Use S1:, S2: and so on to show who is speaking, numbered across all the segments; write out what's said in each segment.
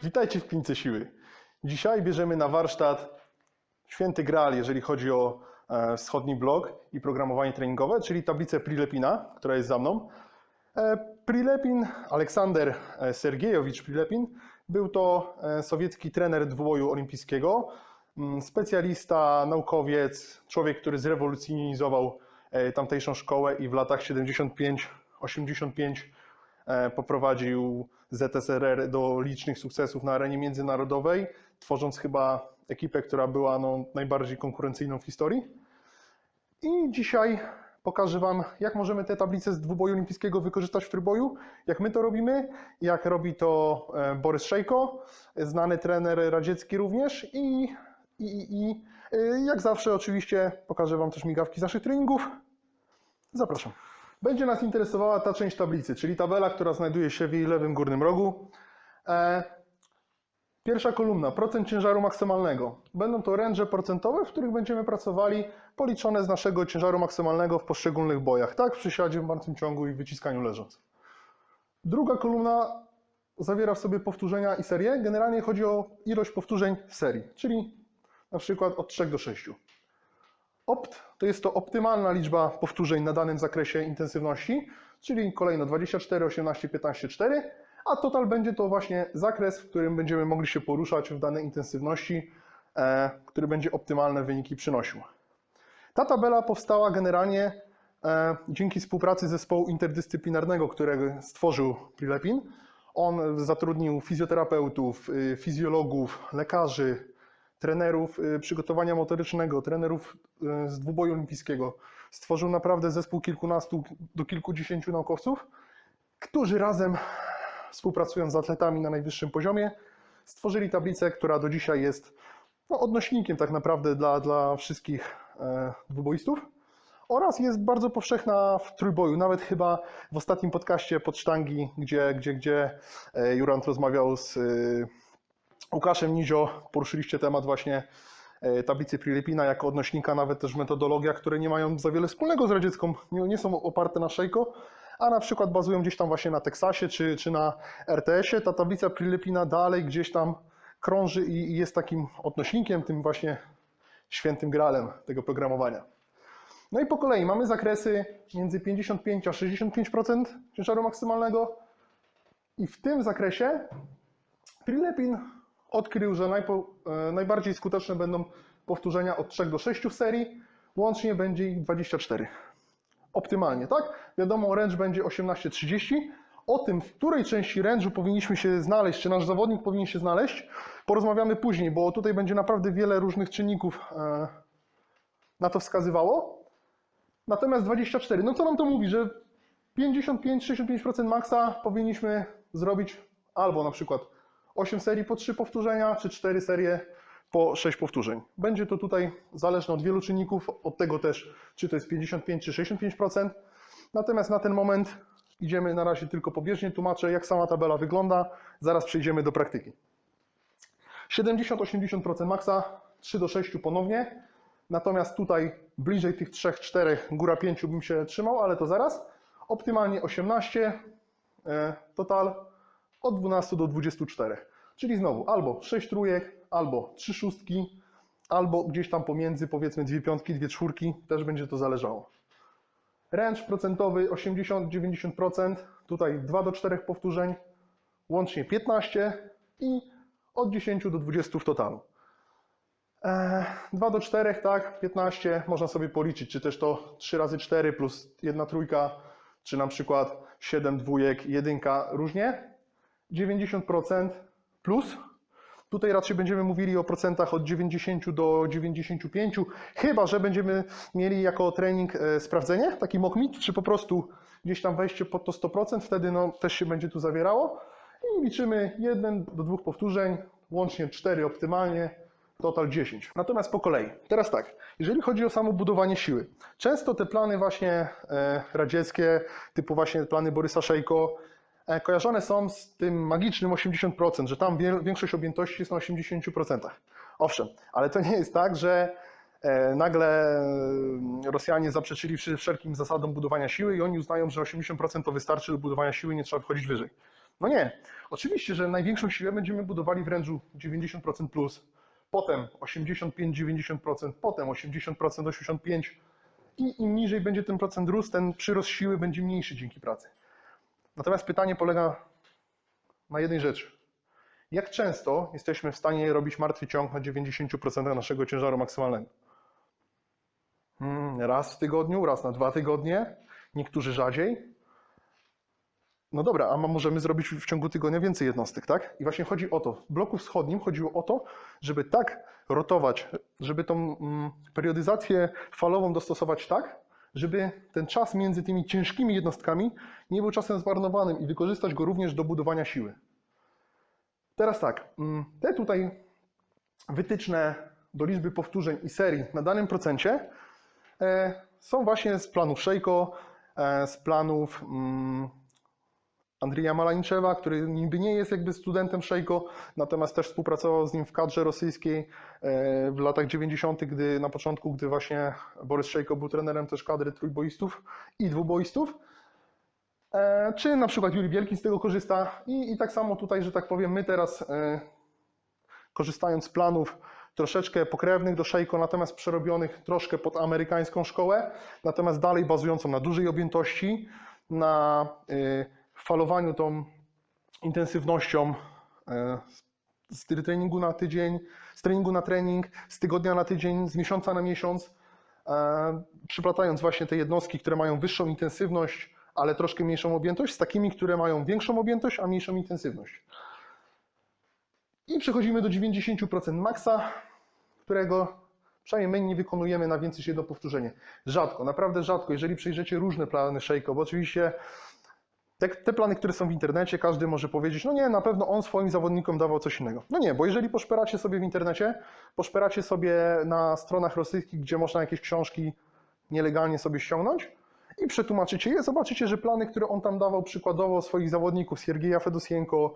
S1: Witajcie w Klinice Siły. Dzisiaj bierzemy na warsztat święty graal, jeżeli chodzi o wschodni blok i programowanie treningowe, czyli tablicę Prilepina, która jest za mną. Prilepin, Aleksander Sergiejowicz Prilepin, był to sowiecki trener dwuboju olimpijskiego, specjalista, naukowiec, człowiek, który zrewolucjonizował tamtejszą szkołę i w latach 75-85 poprowadził ZSRR do licznych sukcesów na arenie międzynarodowej, tworząc chyba ekipę, która była najbardziej konkurencyjną w historii. I dzisiaj pokażę Wam, jak możemy te tablice z dwuboju olimpijskiego wykorzystać w trójboju, jak my to robimy, jak robi to Borys Szejko, znany trener radziecki również i jak zawsze oczywiście pokażę Wam też migawki z naszych treningów. Zapraszam. Będzie nas interesowała ta część tablicy, czyli tabela, która znajduje się w jej lewym górnym rogu. Pierwsza kolumna, procent ciężaru maksymalnego. Będą to range procentowe, w których będziemy pracowali, policzone z naszego ciężaru maksymalnego w poszczególnych bojach, tak? W przysiadzie, w martwym ciągu i w wyciskaniu leżąc. Druga kolumna zawiera w sobie powtórzenia i serie. Generalnie chodzi o ilość powtórzeń w serii, czyli na przykład od 3 do 6. Opt to jest to optymalna liczba powtórzeń na danym zakresie intensywności, czyli kolejno 24, 18, 15, 4, a total będzie to właśnie zakres, w którym będziemy mogli się poruszać w danej intensywności, który będzie optymalne wyniki przynosił. Ta tabela powstała generalnie dzięki współpracy zespołu interdyscyplinarnego, którego stworzył Prilepin. On zatrudnił fizjoterapeutów, fizjologów, lekarzy, trenerów przygotowania motorycznego, trenerów z dwuboju olimpijskiego. Stworzył naprawdę zespół kilkunastu do kilkudziesięciu naukowców, którzy razem, współpracując z atletami na najwyższym poziomie, stworzyli tablicę, która do dzisiaj jest odnośnikiem tak naprawdę dla wszystkich dwuboistów oraz jest bardzo powszechna w trójboju. Nawet chyba w ostatnim podcaście pod sztangi, gdzie Jurand rozmawiał z Łukaszem Nizio, poruszyliście temat właśnie tablicy Prilepina jako odnośnika, nawet też w metodologiach, które nie mają za wiele wspólnego z radziecką, nie są oparte na Szejko, a na przykład bazują gdzieś tam właśnie na Teksasie czy na RTS-ie. Ta tablica Prilepina dalej gdzieś tam krąży i jest takim odnośnikiem, tym właśnie świętym graalem tego programowania. No i po kolei mamy zakresy między 55 a 65% ciężaru maksymalnego i w tym zakresie Prilepin odkrył, że najbardziej skuteczne będą powtórzenia od 3 do 6 w serii, łącznie będzie ich 24. Optymalnie, tak? Wiadomo, range będzie 18-30. O tym, w której części range'u powinniśmy się znaleźć, czy nasz zawodnik powinien się znaleźć, porozmawiamy później, bo tutaj będzie naprawdę wiele różnych czynników na to wskazywało. Natomiast 24, no co nam to mówi, że 55-65% maksa powinniśmy zrobić albo na przykład 8 serii po 3 powtórzenia, czy 4 serie po 6 powtórzeń. Będzie to tutaj zależne od wielu czynników, od tego też, czy to jest 55 czy 65%. Natomiast na ten moment idziemy na razie tylko pobieżnie, tłumaczę, jak sama tabela wygląda. Zaraz przejdziemy do praktyki. 70-80% maksa, 3 do 6 ponownie. Natomiast tutaj bliżej tych 3-4, góra 5 bym się trzymał, ale to zaraz. Optymalnie 18, total od 12 do 24. Czyli znowu albo 6 trójek, albo 3 szóstki, albo gdzieś tam pomiędzy, powiedzmy 2 piątki, 2 czwórki, też będzie to zależało. Range procentowy 80-90%, tutaj 2 do 4 powtórzeń, łącznie 15 i od 10 do 20 w totalu. 2 do 4, tak, 15, można sobie policzyć, czy też to 3 razy 4 plus 1 trójka, czy na przykład 7 dwójek, 1, różnie. 90% plus. Tutaj raczej będziemy mówili o procentach od 90 do 95, chyba że będziemy mieli jako trening sprawdzenie, taki mock meet, czy po prostu gdzieś tam wejście pod to 100%, wtedy też się będzie tu zawierało. I liczymy 1 do 2 powtórzeń, łącznie 4 optymalnie, total 10. Natomiast po kolei. Teraz tak, jeżeli chodzi o samo budowanie siły, często te plany właśnie radzieckie, typu właśnie plany Borysa Szejko, kojarzone są z tym magicznym 80%, że tam większość objętości jest na 80%. Owszem, ale to nie jest tak, że Nagle Rosjanie zaprzeczyli wszelkim zasadom budowania siły i oni uznają, że 80% to wystarczy do budowania siły, nie trzeba wchodzić wyżej. No nie. Oczywiście, że największą siłę będziemy budowali w range'u 90% plus, potem 85-90%, potem 80%, 85% i im niżej będzie ten procent rósł, ten przyrost siły będzie mniejszy dzięki pracy. Natomiast pytanie polega na jednej rzeczy. Jak często jesteśmy w stanie robić martwy ciąg na 90% naszego ciężaru maksymalnego? Raz w tygodniu, raz na 2 tygodnie, niektórzy rzadziej. No dobra, a możemy zrobić w ciągu tygodnia więcej jednostek, tak? I właśnie chodzi o to. W bloku wschodnim chodziło o to, żeby tak rotować, żeby tą periodyzację falową dostosować tak, żeby ten czas między tymi ciężkimi jednostkami nie był czasem zmarnowanym i wykorzystać go również do budowania siły. Teraz tak, te tutaj wytyczne do liczby powtórzeń i serii na danym procencie są właśnie z planów Szejko, z planów Andrija Malaniczewa, który niby nie jest jakby studentem Szejko, natomiast też współpracował z nim w kadrze rosyjskiej w latach 90., na początku, gdy właśnie Borys Szejko był trenerem też kadry trójboistów i dwuboistów. Czy na przykład Juri Wielkin z tego korzysta i tak samo tutaj, że tak powiem, my teraz korzystając z planów troszeczkę pokrewnych do Szejko, natomiast przerobionych troszkę pod amerykańską szkołę, natomiast dalej bazującą na dużej objętości, na falowaniu tą intensywnością z treningu na tydzień, z treningu na trening, z tygodnia na tydzień, z miesiąca na miesiąc, przyplatając właśnie te jednostki, które mają wyższą intensywność, ale troszkę mniejszą objętość, z takimi, które mają większą objętość, a mniejszą intensywność. I przechodzimy do 90% maksa, którego przynajmniej my nie wykonujemy na więcej niż jedno powtórzenie. Rzadko, naprawdę rzadko, jeżeli przejrzycie różne plany Szejko, bo oczywiście te plany, które są w internecie, każdy może powiedzieć, no nie, na pewno on swoim zawodnikom dawał coś innego. No nie, bo jeżeli poszperacie sobie w internecie, poszperacie sobie na stronach rosyjskich, gdzie można jakieś książki nielegalnie sobie ściągnąć i przetłumaczycie je, zobaczycie, że plany, które on tam dawał przykładowo swoich zawodników, Siergieja Fedosienko,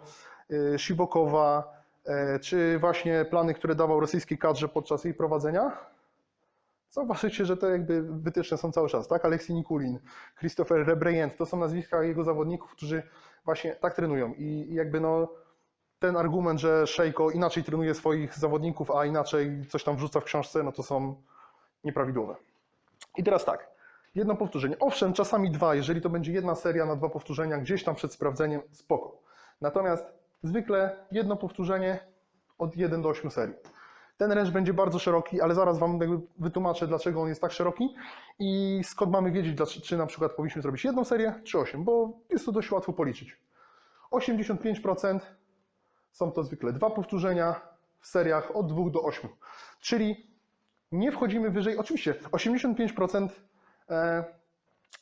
S1: Sibokowa, czy właśnie plany, które dawał rosyjskiej kadrze podczas jej prowadzenia, zobaczycie, że te jakby wytyczne są cały czas, tak? Aleksiej Nikulin, Christopher Rebrejent, to są nazwiska jego zawodników, którzy właśnie tak trenują i jakby no ten argument, że Szejko inaczej trenuje swoich zawodników, a inaczej coś tam wrzuca w książce, no to są nieprawidłowe. I teraz tak, jedno powtórzenie. Owszem, czasami dwa, jeżeli to będzie jedna seria na 2 powtórzenia, gdzieś tam przed sprawdzeniem, spoko. Natomiast zwykle jedno powtórzenie od 1 do 8 serii. Ten range będzie bardzo szeroki, ale zaraz Wam wytłumaczę, dlaczego on jest tak szeroki i skąd mamy wiedzieć, czy na przykład powinniśmy zrobić jedną serię, czy 8, bo jest to dość łatwo policzyć. 85% są to zwykle 2 powtórzenia w seriach od 2 do 8, czyli nie wchodzimy wyżej. Oczywiście 85%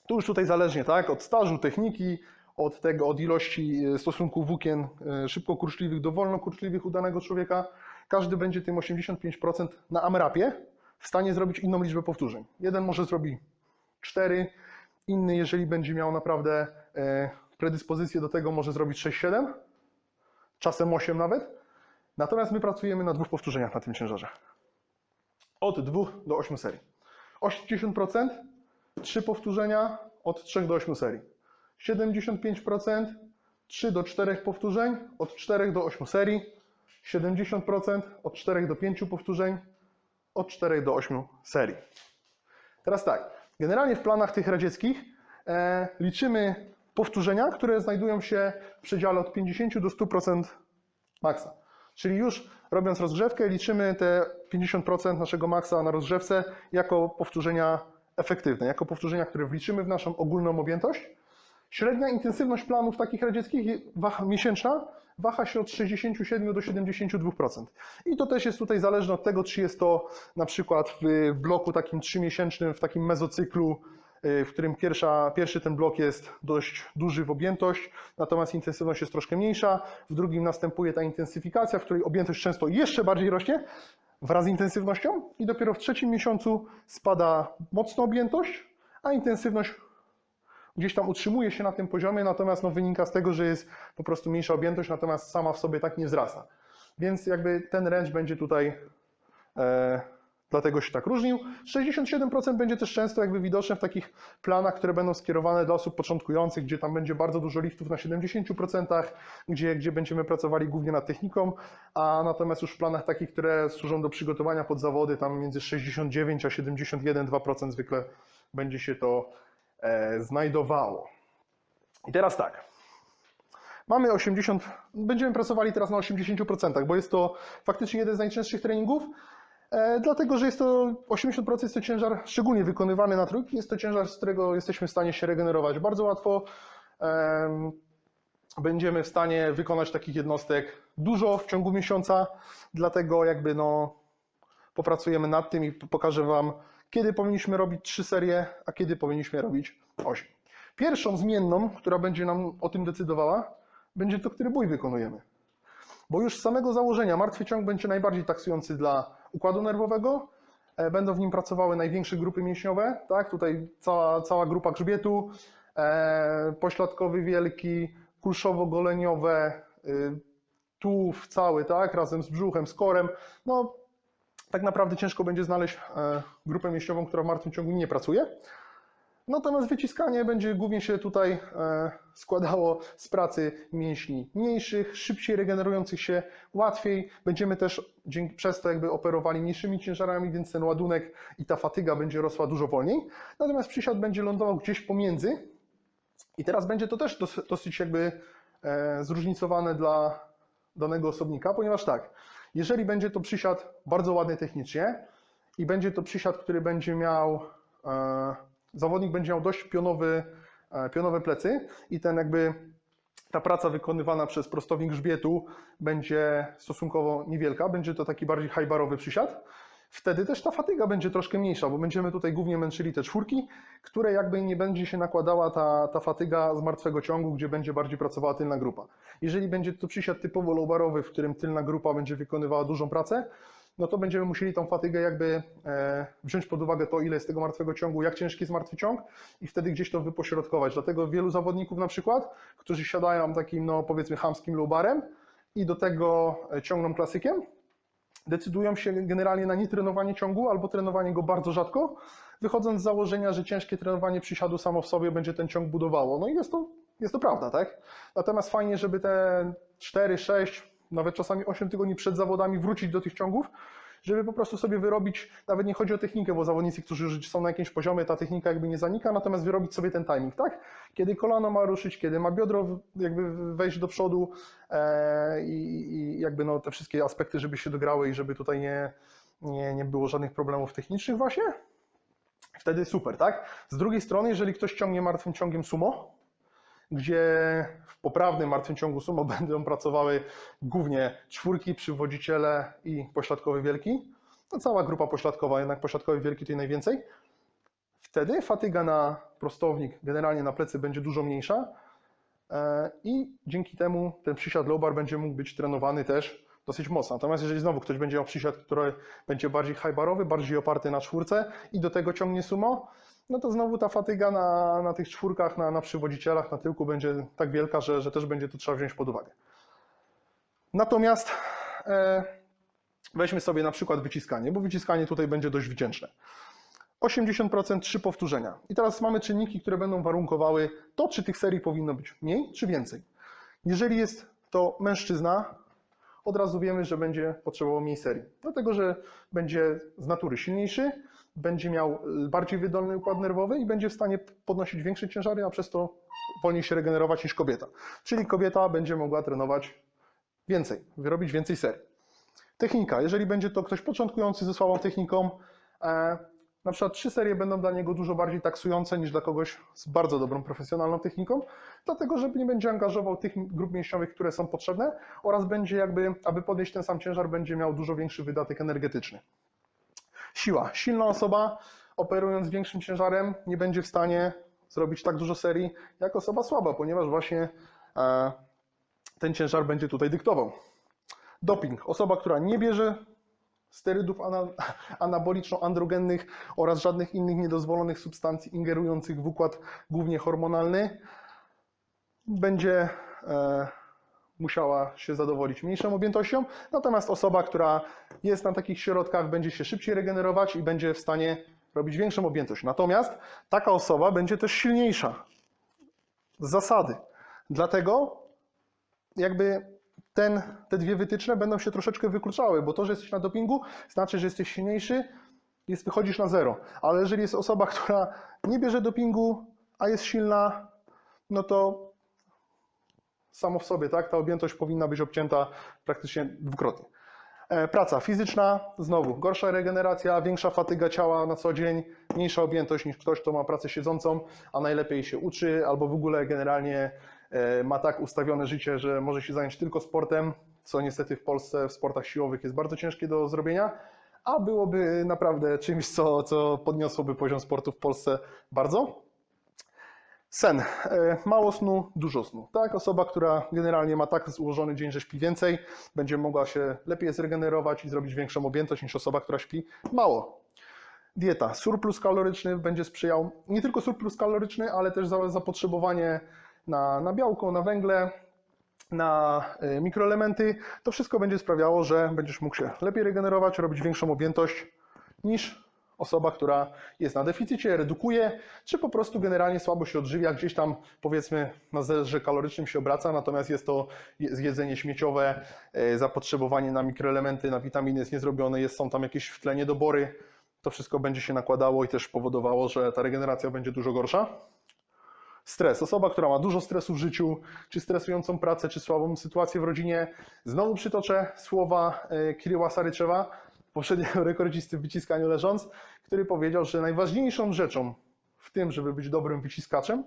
S1: to już tutaj zależnie, tak, od stażu, techniki, od ilości stosunku włókien szybkokurczliwych do wolnokurczliwych u danego człowieka. Każdy będzie tym 85% na AMRAP-ie w stanie zrobić inną liczbę powtórzeń. Jeden może zrobi 4, inny, jeżeli będzie miał naprawdę predyspozycję do tego, może zrobić 6-7, czasem 8 nawet. Natomiast my pracujemy na 2 powtórzeniach na tym ciężarze. Od 2 do 8 serii. 80% 3 powtórzenia od 3 do 8 serii. 75% 3 do 4 powtórzeń od 4 do 8 serii. 70% od 4 do 5 powtórzeń od 4 do 8 serii. Teraz tak, generalnie w planach tych radzieckich liczymy powtórzenia, które znajdują się w przedziale od 50 do 100% maksa. Czyli już robiąc rozgrzewkę liczymy te 50% naszego maksa na rozgrzewce jako powtórzenia efektywne, jako powtórzenia, które wliczymy w naszą ogólną objętość. Średnia intensywność planów takich radzieckich miesięczna waha się od 67 do 72%. I to też jest tutaj zależne od tego, czy jest to na przykład w bloku takim 3-miesięcznym, w takim mezocyklu, w którym pierwszy ten blok jest dość duży w objętość, natomiast intensywność jest troszkę mniejsza. W drugim następuje ta intensyfikacja, w której objętość często jeszcze bardziej rośnie wraz z intensywnością i dopiero w 3. miesiącu spada mocno objętość, a intensywność gdzieś tam utrzymuje się na tym poziomie, natomiast no, wynika z tego, że jest po prostu mniejsza objętość, natomiast sama w sobie tak nie wzrasta. Więc jakby ten range będzie tutaj dlatego się tak różnił. 67% będzie też często jakby widoczne w takich planach, które będą skierowane dla osób początkujących, gdzie tam będzie bardzo dużo liftów na 70%, gdzie będziemy pracowali głównie nad techniką, a natomiast już w planach takich, które służą do przygotowania pod zawody, tam między 69 a 71,2% zwykle będzie się to znajdowało. I teraz tak. Mamy 80, będziemy pracowali teraz na 80%, bo jest to faktycznie jeden z najczęstszych treningów, dlatego że jest to 80% jest to ciężar szczególnie wykonywany na trójki, jest to ciężar, z którego jesteśmy w stanie się regenerować bardzo łatwo. Będziemy w stanie wykonać takich jednostek dużo w ciągu miesiąca, dlatego jakby popracujemy nad tym i pokażę Wam, kiedy powinniśmy robić 3 serie, a kiedy powinniśmy robić 8. Pierwszą zmienną, która będzie nam o tym decydowała, będzie to, który bój wykonujemy. Bo już z samego założenia martwy ciąg będzie najbardziej taksujący dla układu nerwowego. Będą w nim pracowały największe grupy mięśniowe. Tak? Tutaj cała grupa grzbietu, pośladkowy wielki, kulszowo-goleniowe, tułów cały, tak? Razem z brzuchem, z korem. No, tak naprawdę ciężko będzie znaleźć grupę mięśniową, która w martwym ciągu nie pracuje. Natomiast wyciskanie będzie głównie się tutaj składało z pracy mięśni mniejszych, szybciej regenerujących się, łatwiej. Będziemy też przez to jakby operowali mniejszymi ciężarami, więc ten ładunek i ta fatyga będzie rosła dużo wolniej. Natomiast przysiad będzie lądował gdzieś pomiędzy i teraz będzie to też dosyć jakby zróżnicowane dla danego osobnika, ponieważ tak, jeżeli będzie to przysiad bardzo ładny technicznie i będzie to przysiad, który będzie miał zawodnik będzie miał dość pionowe plecy i ta praca wykonywana przez prostownik grzbietu będzie stosunkowo niewielka, będzie to taki bardziej high-barowy przysiad. Wtedy też ta fatyga będzie troszkę mniejsza, bo będziemy tutaj głównie męczyli te czwórki, które jakby nie będzie się nakładała ta fatyga z martwego ciągu, gdzie będzie bardziej pracowała tylna grupa. Jeżeli będzie to przysiad typowo low-barowy, w którym tylna grupa będzie wykonywała dużą pracę, no to będziemy musieli tą fatygę jakby wziąć pod uwagę to, ile jest tego martwego ciągu, jak ciężki jest martwy ciąg i wtedy gdzieś to wypośrodkować. Dlatego wielu zawodników na przykład, którzy siadają takim, no powiedzmy, chamskim low-barem i do tego ciągną klasykiem, decydują się generalnie na nietrenowanie ciągu albo trenowanie go bardzo rzadko, wychodząc z założenia, że ciężkie trenowanie przysiadu samo w sobie będzie ten ciąg budowało. No i jest to prawda, tak? Natomiast fajnie, żeby te 4, 6, nawet czasami 8 tygodni przed zawodami wrócić do tych ciągów, żeby po prostu sobie wyrobić, nawet nie chodzi o technikę, bo zawodnicy, którzy już są na jakimś poziomie, ta technika jakby nie zanika, natomiast wyrobić sobie ten timing, tak? Kiedy kolano ma ruszyć, kiedy ma biodro jakby wejść do przodu i jakby no te wszystkie aspekty, żeby się dograły i żeby tutaj nie było żadnych problemów technicznych właśnie. Wtedy super, tak? Z drugiej strony, jeżeli ktoś ciągnie martwym ciągiem sumo, gdzie w poprawnym martwym ciągu sumo będą pracowały głównie czwórki, przywodziciele i pośladkowy wielki. No cała grupa pośladkowa, jednak pośladkowy wielki tutaj najwięcej. Wtedy fatyga na prostownik, generalnie na plecy będzie dużo mniejsza i dzięki temu ten przysiad low bar będzie mógł być trenowany też dosyć mocno. Natomiast jeżeli znowu ktoś będzie miał przysiad, który będzie bardziej high-barowy, bardziej oparty na czwórce i do tego ciągnie sumo, no to znowu ta fatyga na tych czwórkach, na przywodzicielach, na tyłku będzie tak wielka, że też będzie to trzeba wziąć pod uwagę. Natomiast weźmy sobie na przykład wyciskanie, bo wyciskanie tutaj będzie dość wdzięczne. 80%, 3 powtórzenia. I teraz mamy czynniki, które będą warunkowały to, czy tych serii powinno być mniej, czy więcej. Jeżeli jest to mężczyzna, od razu wiemy, że będzie potrzebował mniej serii. Dlatego, że będzie z natury silniejszy, będzie miał bardziej wydolny układ nerwowy i będzie w stanie podnosić większe ciężary, a przez to wolniej się regenerować niż kobieta. Czyli kobieta będzie mogła trenować więcej, wyrobić więcej serii. Technika. Jeżeli będzie to ktoś początkujący ze słabą techniką, na przykład 3 serie będą dla niego dużo bardziej taksujące niż dla kogoś z bardzo dobrą profesjonalną techniką, dlatego że nie będzie angażował tych grup mięśniowych, które są potrzebne oraz będzie jakby, aby podnieść ten sam ciężar, będzie miał dużo większy wydatek energetyczny. Siła. Silna osoba operując większym ciężarem nie będzie w stanie zrobić tak dużo serii jak osoba słaba, ponieważ właśnie ten ciężar będzie tutaj dyktował. Doping. Osoba, która nie bierze sterydów anaboliczno-androgennych oraz żadnych innych niedozwolonych substancji ingerujących w układ głównie hormonalny, będzie musiała się zadowolić mniejszą objętością, natomiast osoba, która jest na takich środkach, będzie się szybciej regenerować i będzie w stanie robić większą objętość. Natomiast taka osoba będzie też silniejsza z zasady. Dlatego jakby te dwie wytyczne będą się troszeczkę wykluczały, bo to, że jesteś na dopingu, znaczy, że jesteś silniejszy, wychodzisz na zero. Ale jeżeli jest osoba, która nie bierze dopingu, a jest silna, no to samo w sobie, tak, ta objętość powinna być obcięta praktycznie dwukrotnie. Praca fizyczna, znowu gorsza regeneracja, większa fatyga ciała na co dzień, mniejsza objętość niż ktoś, kto ma pracę siedzącą, a najlepiej się uczy albo w ogóle generalnie ma tak ustawione życie, że może się zająć tylko sportem, co niestety w Polsce w sportach siłowych jest bardzo ciężkie do zrobienia, a byłoby naprawdę czymś, co podniosłoby poziom sportu w Polsce bardzo. Sen. Mało snu, dużo snu. Tak? Osoba, która generalnie ma tak złożony dzień, że śpi więcej, będzie mogła się lepiej zregenerować i zrobić większą objętość niż osoba, która śpi mało. Dieta. Surplus kaloryczny będzie sprzyjał, nie tylko surplus kaloryczny, ale też zapotrzebowanie na białko, na węgle, na mikroelementy. To wszystko będzie sprawiało, że będziesz mógł się lepiej regenerować, robić większą objętość niż osoba, która jest na deficycie, redukuje, czy po prostu generalnie słabo się odżywia, gdzieś tam powiedzmy na zerze kalorycznym się obraca, natomiast jest to jedzenie śmieciowe, zapotrzebowanie na mikroelementy, na witaminy jest niezrobione, są tam jakieś w tle niedobory, to wszystko będzie się nakładało i też powodowało, że ta regeneracja będzie dużo gorsza. Stres. Osoba, która ma dużo stresu w życiu, czy stresującą pracę, czy słabą sytuację w rodzinie. Znowu przytoczę słowa Kiryła Saryczewa, poprzedniego rekordzisty w wyciskaniu leżąc, który powiedział, że najważniejszą rzeczą w tym, żeby być dobrym wyciskaczem,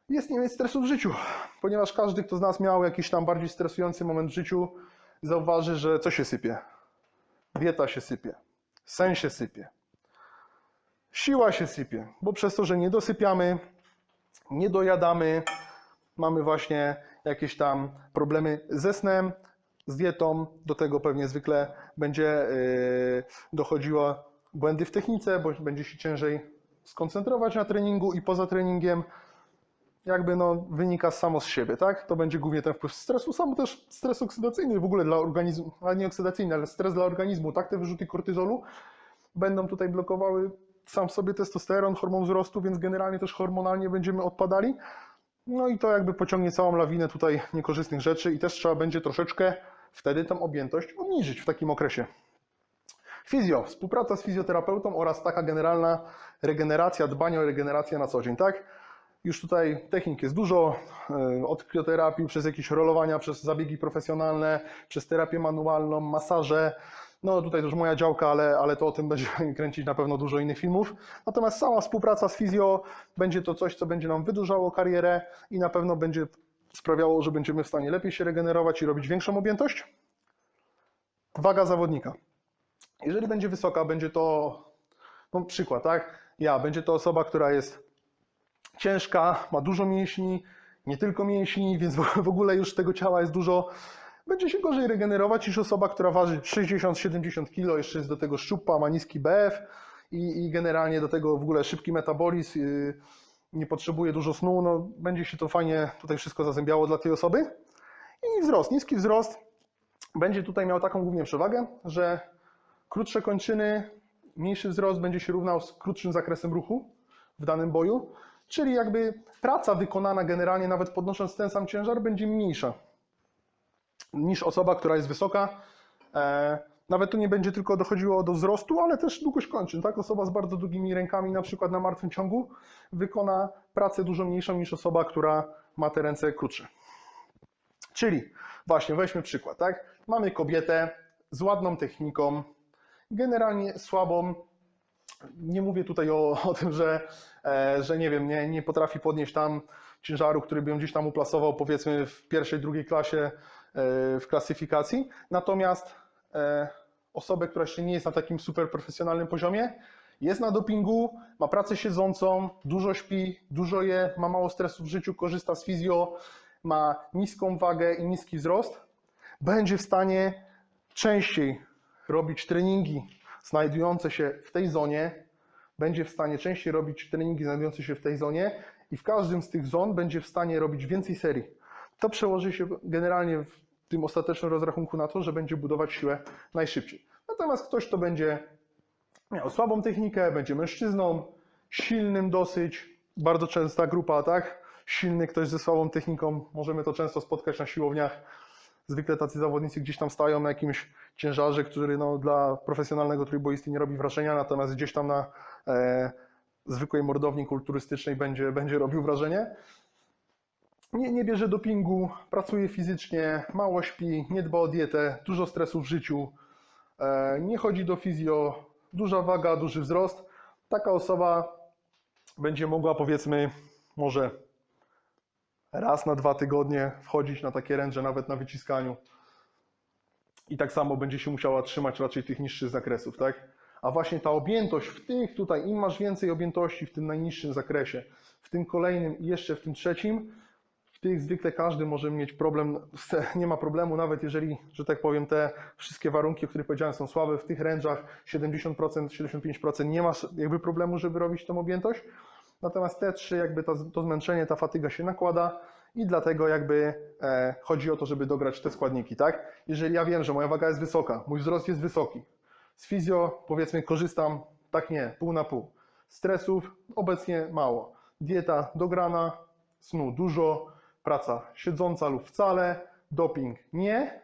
S1: jest nie mieć stresu w życiu. Ponieważ każdy, kto z nas miał jakiś tam bardziej stresujący moment w życiu, zauważy, że co się sypie? Dieta się sypie, sen się sypie, siła się sypie, bo przez to, że nie dosypiamy, nie dojadamy, mamy właśnie jakieś tam problemy ze snem, z dietą, do tego pewnie zwykle będzie dochodziło błędy w technice, bo będzie się ciężej skoncentrować na treningu i poza treningiem jakby wynika samo z siebie, tak? To będzie głównie ten wpływ stresu, samo też stres oksydacyjny w ogóle dla organizmu, ale nie oksydacyjny, ale stres dla organizmu, tak? Te wyrzuty kortyzolu będą tutaj blokowały sam w sobie testosteron, hormon wzrostu, więc generalnie też hormonalnie będziemy odpadali. No i to jakby pociągnie całą lawinę tutaj niekorzystnych rzeczy i też trzeba będzie troszeczkę wtedy tę objętość obniżyć w takim okresie. Fizjo, współpraca z fizjoterapeutą oraz taka generalna regeneracja, dbanie o regenerację na co dzień, tak? Już tutaj technik jest dużo, od krioterapii, przez jakieś rolowania, przez zabiegi profesjonalne, przez terapię manualną, masaże. No tutaj już moja działka, ale to o tym będzie kręcić na pewno dużo innych filmów. Natomiast sama współpraca z fizjo będzie to coś, co będzie nam wydłużało karierę i na pewno będzie sprawiało, że będziemy w stanie lepiej się regenerować i robić większą objętość. Waga zawodnika. Jeżeli będzie wysoka, będzie to, przykład, tak? Będzie to osoba, która jest ciężka, ma dużo mięśni, nie tylko mięśni, więc w ogóle już tego ciała jest dużo. Będzie się gorzej regenerować niż osoba, która waży 60-70 kg, jeszcze jest do tego szczupła, ma niski BF i generalnie do tego w ogóle szybki metabolizm, nie potrzebuje dużo snu, będzie się to fajnie tutaj wszystko zazębiało dla tej osoby. I wzrost, niski wzrost będzie tutaj miał taką głównie przewagę, że krótsze kończyny, mniejszy wzrost będzie się równał z krótszym zakresem ruchu w danym boju, czyli jakby praca wykonana generalnie nawet podnosząc ten sam ciężar będzie mniejsza niż osoba, która jest wysoka. Nawet tu nie będzie tylko dochodziło do wzrostu, ale też długość kończyn. Tak? Osoba z bardzo długimi rękami, na przykład na martwym ciągu, wykona pracę dużo mniejszą niż osoba, która ma te ręce krótsze. Czyli właśnie weźmy przykład. Tak? Mamy kobietę z ładną techniką, generalnie słabą. Nie mówię tutaj o tym, że nie wiem, nie potrafi podnieść tam ciężaru, który by ją gdzieś tam uplasował, powiedzmy w pierwszej, drugiej klasie w klasyfikacji. Natomiast osobę, która jeszcze nie jest na takim super profesjonalnym poziomie, jest na dopingu, ma pracę siedzącą, dużo śpi, dużo je, ma mało stresu w życiu, korzysta z fizjo, ma niską wagę i niski wzrost, będzie w stanie częściej robić treningi znajdujące się w tej zonie, będzie w stanie częściej robić treningi znajdujące się w tej zonie i w każdym z tych zon będzie w stanie robić więcej serii. to przełoży się generalnie w tym ostatecznym rozrachunku na to, że będzie budować siłę najszybciej. Natomiast ktoś, kto będzie miał słabą technikę, będzie mężczyzną, silnym dosyć, bardzo częsta grupa, tak? Silny ktoś ze słabą techniką, możemy to często spotkać na siłowniach. Zwykle tacy zawodnicy gdzieś tam stają na jakimś ciężarze, który no, dla profesjonalnego trójboisty nie robi wrażenia, natomiast gdzieś tam na zwykłej mordowni kulturystycznej będzie robił wrażenie. Nie bierze dopingu, pracuje fizycznie, mało śpi, nie dba o dietę, dużo stresu w życiu, nie chodzi do fizjo, duża waga, duży wzrost. Taka osoba będzie mogła, powiedzmy, może raz na 2 tygodnie wchodzić na takie ręże, nawet na wyciskaniu. I tak samo będzie się musiała trzymać raczej tych niższych zakresów, tak? A właśnie ta objętość w tych tutaj, im masz więcej objętości w tym najniższym zakresie, w tym kolejnym i jeszcze w tym trzecim, w tych zwykle każdy może mieć problem, nie ma problemu, nawet jeżeli, że tak powiem, te wszystkie warunki, o których powiedziałem, są słabe, w tych ręczach 70%, 75% nie masz jakby problemu, żeby robić tą objętość. Natomiast te trzy, jakby to zmęczenie, ta fatyga się nakłada i dlatego jakby chodzi o to, żeby dograć te składniki, tak? Jeżeli ja wiem, że moja waga jest wysoka, mój wzrost jest wysoki, z fizjo, powiedzmy, korzystam, tak nie, pół na pół. Stresów obecnie mało. Dieta dograna, snu dużo, praca siedząca lub wcale, doping nie,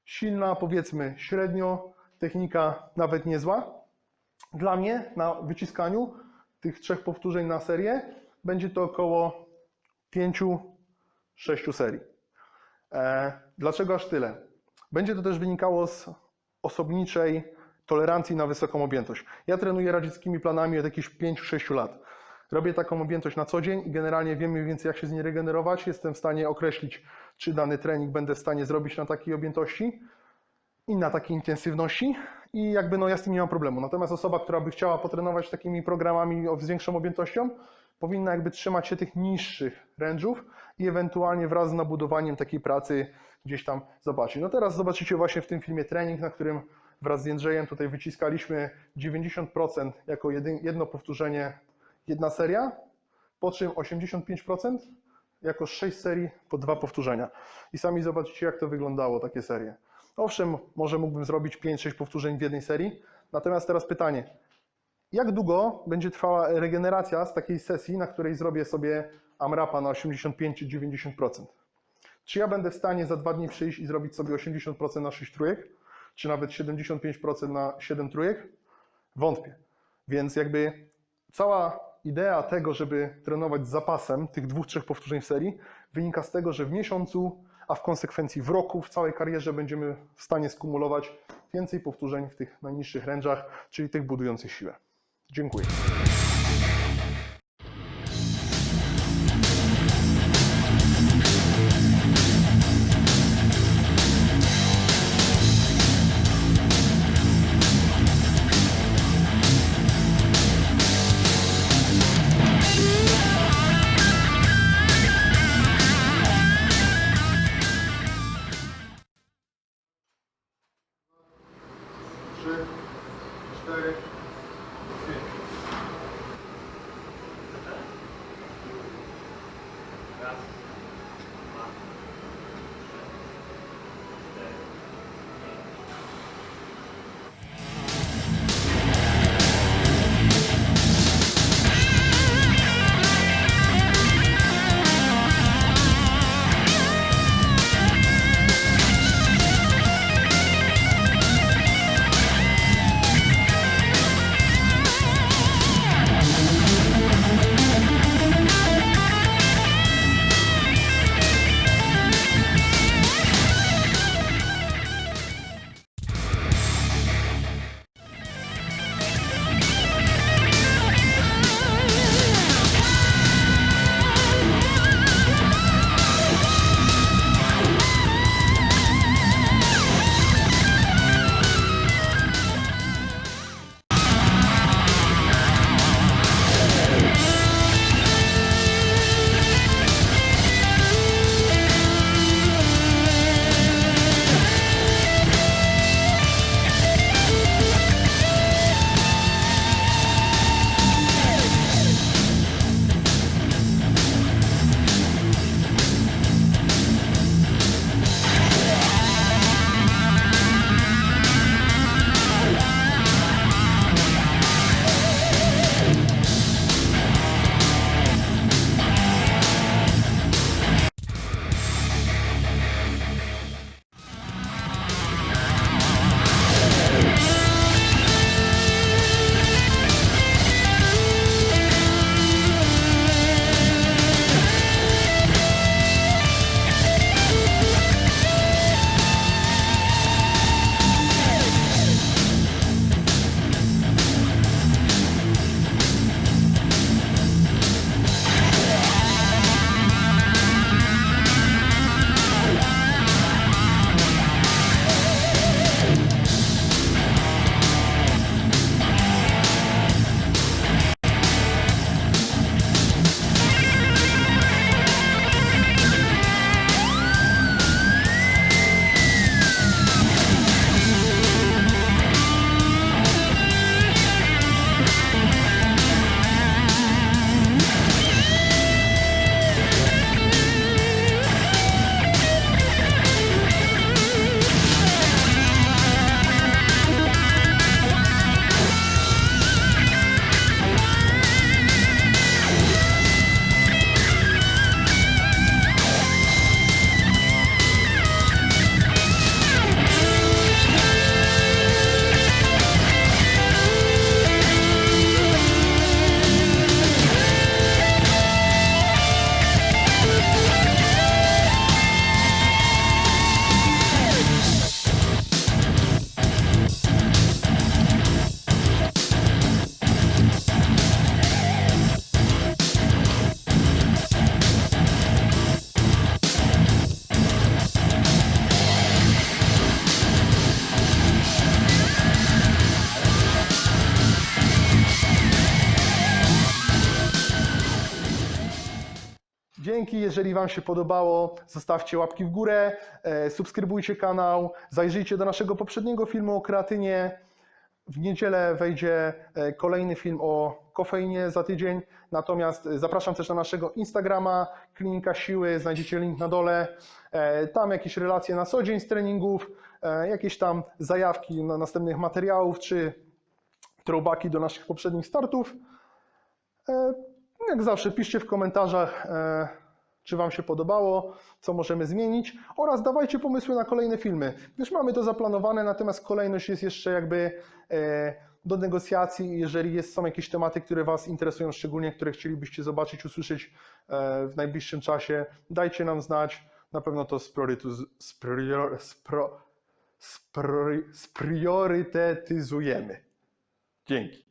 S1: silna, powiedzmy, średnio, technika nawet niezła. Dla mnie na wyciskaniu tych 3 powtórzeń na serię będzie to około 5-6 serii. Dlaczego aż tyle? Będzie to też wynikało z osobniczej tolerancji na wysoką objętość. Ja trenuję radzieckimi planami od jakichś 5-6 lat. Robię taką objętość na co dzień i generalnie wiem mniej więcej, jak się z niej regenerować. Jestem w stanie określić, czy dany trening będę w stanie zrobić na takiej objętości i na takiej intensywności i jakby no ja z tym nie mam problemu. Natomiast osoba, która by chciała potrenować takimi programami z większą objętością, powinna jakby trzymać się tych niższych range'ów i ewentualnie wraz z nabudowaniem takiej pracy gdzieś tam zobaczyć. No teraz zobaczycie właśnie w tym filmie trening, na którym wraz z Jędrzejem tutaj wyciskaliśmy 90% jako jedno powtórzenie, jedna seria, po czym 85% jako 6 serii po 2 powtórzenia. I sami zobaczycie, jak to wyglądało, takie serie. Owszem, może mógłbym zrobić 5-6 powtórzeń w jednej serii, natomiast teraz pytanie, jak długo będzie trwała regeneracja z takiej sesji, na której zrobię sobie AMRAPa na 85-90%? Czy ja będę w stanie za 2 dni przyjść i zrobić sobie 80% na 6 trójek, czy nawet 75% na 7 trójek? Wątpię. Więc jakby cała idea tego, żeby trenować z zapasem tych 2-3 powtórzeń w serii, wynika z tego, że w miesiącu, a w konsekwencji w roku, w całej karierze będziemy w stanie skumulować więcej powtórzeń w tych najniższych range'ach, czyli tych budujących siłę. Dziękuję. Dzięki, jeżeli Wam się podobało, zostawcie łapki w górę, subskrybujcie kanał, zajrzyjcie do naszego poprzedniego filmu o kreatynie. W niedzielę wejdzie kolejny film o kofeinie za tydzień, natomiast zapraszam też na naszego Instagrama, Klinika Siły, znajdziecie link na dole. Tam jakieś relacje na co dzień z treningów, jakieś tam zajawki na następnych materiałów, czy throwbacki do naszych poprzednich startów. Jak zawsze piszcie w komentarzach, czy Wam się podobało, co możemy zmienić oraz dawajcie pomysły na kolejne filmy. Już mamy to zaplanowane, natomiast kolejność jest jeszcze jakby do negocjacji. Jeżeli są jakieś tematy, które Was interesują szczególnie, które chcielibyście zobaczyć, usłyszeć w najbliższym czasie, dajcie nam znać. Na pewno to spriorytetyzujemy. Dzięki.